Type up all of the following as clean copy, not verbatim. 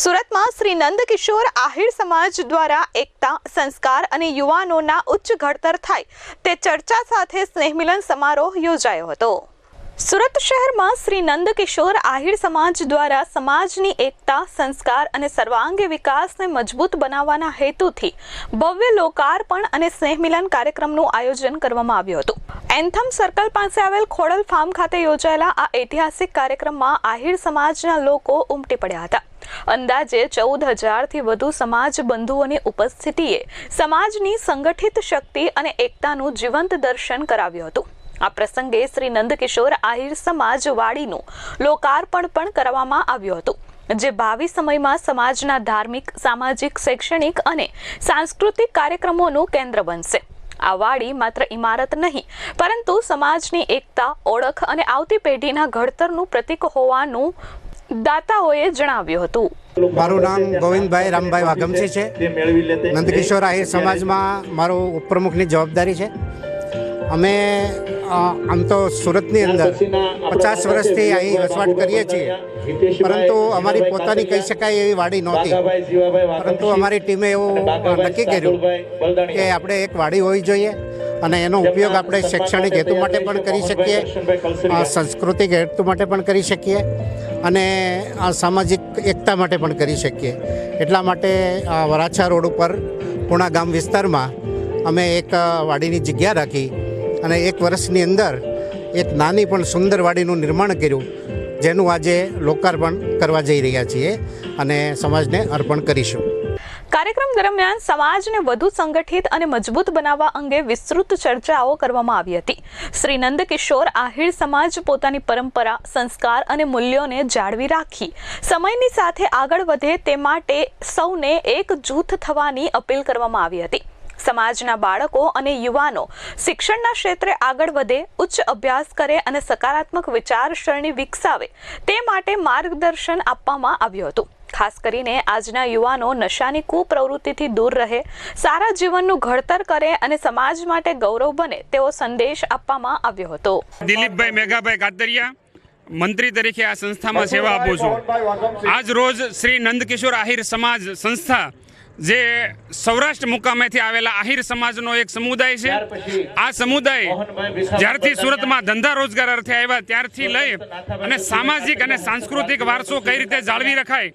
સુરતમાં શ્રી નંદકિશોર આહિર સમાજ દ્વારા એકતા, સંસ્કાર અને યુવાનોના ઉચ્ચ ઘડતર થાય તે ચર્ચા સાથે સ્નેહમિલન સમારોહ યોજાયો હતો। સુરત શહેરમાં શ્રી નંદકિશોર આહિર સમાજ દ્વારા સમાજની એકતા, સંસ્કાર અને સર્વાંગી વિકાસને મજબૂત બનાવવાના હેતુથી ભવ્ય લોકાર્પણ અને સ્નેહમિલન કાર્યક્રમનું આયોજન કરવામાં આવ્યું હતું। એન્થમ સર્કલ પાસે આવેલ ખોડલ ફાર્મ ખાતે યોજાયેલા આ ઐતિહાસિક કાર્યક્રમમાં આહિર સમાજના લોકો ઉમટી પડ્યા હતા। અંદાજે 14,000થી વધુ સમાજ બંધુઓની ઉપસ્થિતિએ સમાજની સંગઠિત શક્તિ અને એકતાનું જીવંત દર્શન કરાવ્યું હતું। આ પ્રસંગે શ્રી નંદકિશોર આહિર સમાજ વાડીનું લોકાર્પણ પણ કરવામાં આવ્યું હતું, જે ભાવિ સમયમાં સમાજના ધાર્મિક, સામાજિક, શૈક્ષણિક અને સાંસ્કૃતિક કાર્યક્રમોનું કેન્દ્ર બનશે। આ વાડી માત્ર ઇમારત નહીં, પરંતુ સમાજની એકતા, ઓળખ અને આવતી પેઢીના ઘડતરનું પ્રતીક હોવાનું દાતાઓએ જણાવ્યું હતું। મારું નામ ગોવિંદભાઈ રામભાઈ વાઘમસી છે। નંદકિશોર આહિર સમાજમાં મારો ઉપપ્રમુખની જવાબદારી છે। અમે આમ તો સુરતની અંદર 50 વર્ષથી અહીં વસવાટ કરીએ છીએ, પરંતુ અમારી પોતાની કહી શકાય એવી વાડી નહોતી। પરંતુ અમારી ટીમે એવું નક્કી કર્યું કે આપણે એક વાડી હોવી જોઈએ અને એનો ઉપયોગ આપણે શૈક્ષણિક હેતુ માટે પણ કરી શકીએ, સાંસ્કૃતિક હેતુ માટે પણ કરી શકીએ અને સામાજિક એકતા માટે પણ કરી શકીએ। એટલા માટે વરાછા રોડ ઉપર પુણા ગામ વિસ્તારમાં અમે એક વાડીની જગ્યા રાખી અને 1 વર્ષની અંદર એક નાની પણ સુંદર વાડીનું નિર્માણ કર્યું, જેનું આજે લોકાર્પણ કરવા જઈ રહ્યા છીએ અને સમાજને અર્પણ કરીશું। કાર્યક્રમ દરમિયાન સમાજને વધુ સંગઠિત અને મજબૂત બનાવવા અંગે વિસ્તૃત ચર્ચાઓ કરવામાં આવી હતી। શ્રી નંદકિશોર આહિર સમાજ પોતાની પરંપરા, સંસ્કાર અને મૂલ્યોને જાળવી રાખી સમયની સાથે આગળ વધે તે માટે સૌને એક જૂથ થવાની અપીલ કરવામાં આવી હતી। સમાજના બાળકો અને યુવાનો શિક્ષણના ક્ષેત્રે આગળ વધે, ઉચ્ચ અભ્યાસ કરે અને સકારાત્મક વિચારસરણી વિકસાવે તે માટે માર્ગદર્શન આપવામાં આવ્યું હતું। ખાસ કરીને આજના યુવાનો નશાની કુપ્રવૃત્તિથી દૂર રહે, સારા જીવનનું ઘડતર કરે અને સમાજ માટે ગૌરવ બને તેવો સંદેશ આપવામાં આવ્યો હતો। દિલીપભાઈ મેઘાભાઈ કાતરિયા, મંત્રી તરીકે આ સંસ્થામાં સેવા આપું છું। આજ રોજ શ્રી નંદકિશોર આહિર સમાજ સંસ્થા, જે સૌરાષ્ટ્ર મુકામેથી આવેલા આહિર સમાજનો એક સમુદાય છે। આ સમુદાય જ્યારથી સુરતમાં ધંધા રોજગાર અર્થે આવ્યા ત્યારથી લઈ અને સામાજિક અને સાંસ્કૃતિક વારસો કઈ રીતે જાળવી રખાય,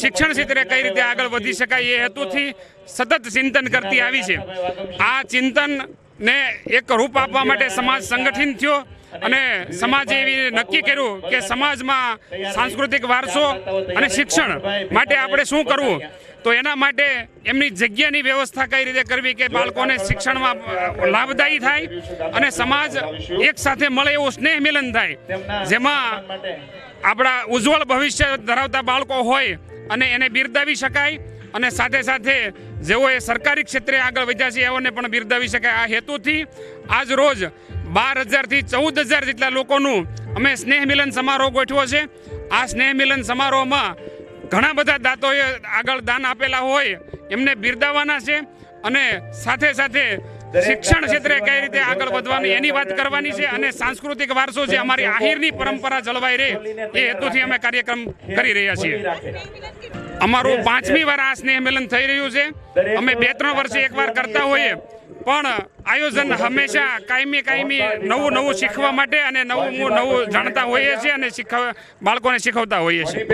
શિક્ષણ ક્ષેત્રે કઈ રીતે આગળ વધી શકાય એ હેતુથી સતત ચિંતન કરતી આવી છે। આ ચિંતનને એક રૂપ આપવા માટે સમાજ સંગઠિત થયો અને સમાજે એવી નક્કી કર્યું કે સમાજમાં સાંસ્કૃતિક વારસો અને શિક્ષણ માટે આપણે શું કરવું, તો એના માટે એમની જગ્યાની વ્યવસ્થા કઈ રીતે કરવી કે બાળકોને શિક્ષણમાં લાભદાયી થાય અને સમાજ એક સાથે મળે એવું સ્નેહ મિલન થાય, જેમાં આપણા ઉજ્જવળ ભવિષ્ય ધરાવતા બાળકો હોય અને એને બિરદાવી શકાય અને સાથે સાથે જેઓએ સરકારી ક્ષેત્રે આગળ વધ્યા છે એઓને પણ બિરદાવી શકાય। આ હેતુથી આજ રોજ 12,000થી 14,000 જેટલા લોકોનું અમે સ્નેહ મિલન સમારોહ ગોઠવ્યો છે। આ સ્નેહ મિલન સમારોહમાં ઘણા બધા દાતાઓએ આગળ દાન આપેલા હોય એમને બિરદાવવાના છે અને સાથે સાથે શિક્ષણ ક્ષેત્રે કઈ રીતે આગળ વધવાની એની વાત કરવાની છે અને સાંસ્કૃતિક વારસો જે અમારી આહિરની પરંપરા જળવાઈ રહે એ હેતુથી અમે કાર્યક્રમ કરી રહ્યા છીએ। અમારું 5મી વાર આ સ્નેહ મિલન થઈ રહ્યું છે। અમે 2-3 વર્ષે એકવાર કરતા હોઈએ, પણ આયોજન હંમેશા કાયમી નવું શીખવા માટે અને નવું જાણતા હોઈએ છીએ અને બાળકોને શીખવતા હોઈએ છીએ।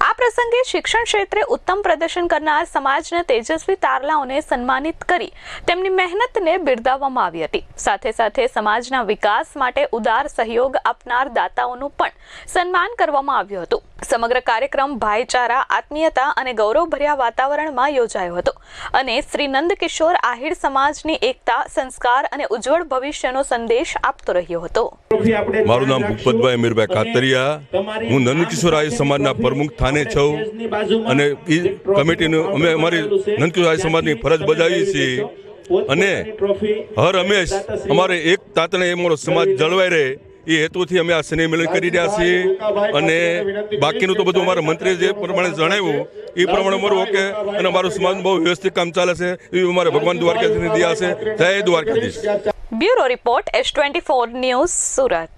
આ પ્રસંગે શિક્ષણ ક્ષેત્રે ઉત્તમ પ્રદર્શન કરનાર સમાજના તેજસ્વી તારલાઓને સન્માનિત કરી તેમની મહેનતને બિરદાવવામાં આવી હતી। સાથે સાથે સમાજના વિકાસ માટે ઉદાર સહયોગ આપનાર દાતાઓનું પણ સન્માન કરવામાં આવ્યું હતું। સમગ્ર કાર્યક્રમ ભાઈચારા, આત્મીયતા અને ગૌરવભર્યા વાતાવરણમાં યોજાયો હતો અને શ્રી નંદકિશોર આહિર સમાજની એકતા, સંસ્કાર અને ઉજ્જવળ ભવિષ્યનો સંદેશ આપતો રહ્યો હતો। મારું નામ ભૂપતભાઈ અમીરભાઈ કાતરિયા, હું નંદકિશોર આહિર સમાજના પ્રમુખ થાને છું અને એ કમિટીનું અમે અમારી નંદકિશોર આહિર સમાજની ફરજ બજાવીએ છીએ અને હર હંમેશ અમારે એક તાતણે અમારો સમાજ જળવાઈ રહે એ હેતુથી અમે આ સ્નેહ મિલન કરી રહ્યા છીએ અને બાકીનું તો બધું અમારા મંત્રીએ જે પ્રમાણે જણાવ્યું એ પ્રમાણે અમારું ઓકે અને અમારું સમાજ બહુ વ્યવસ્થિત કામ ચાલે છે એવી અમારે ભગવાન દ્વારકાધીશની દયા છે। જય Dwarkadhish. Bureau report S24 news, Surat.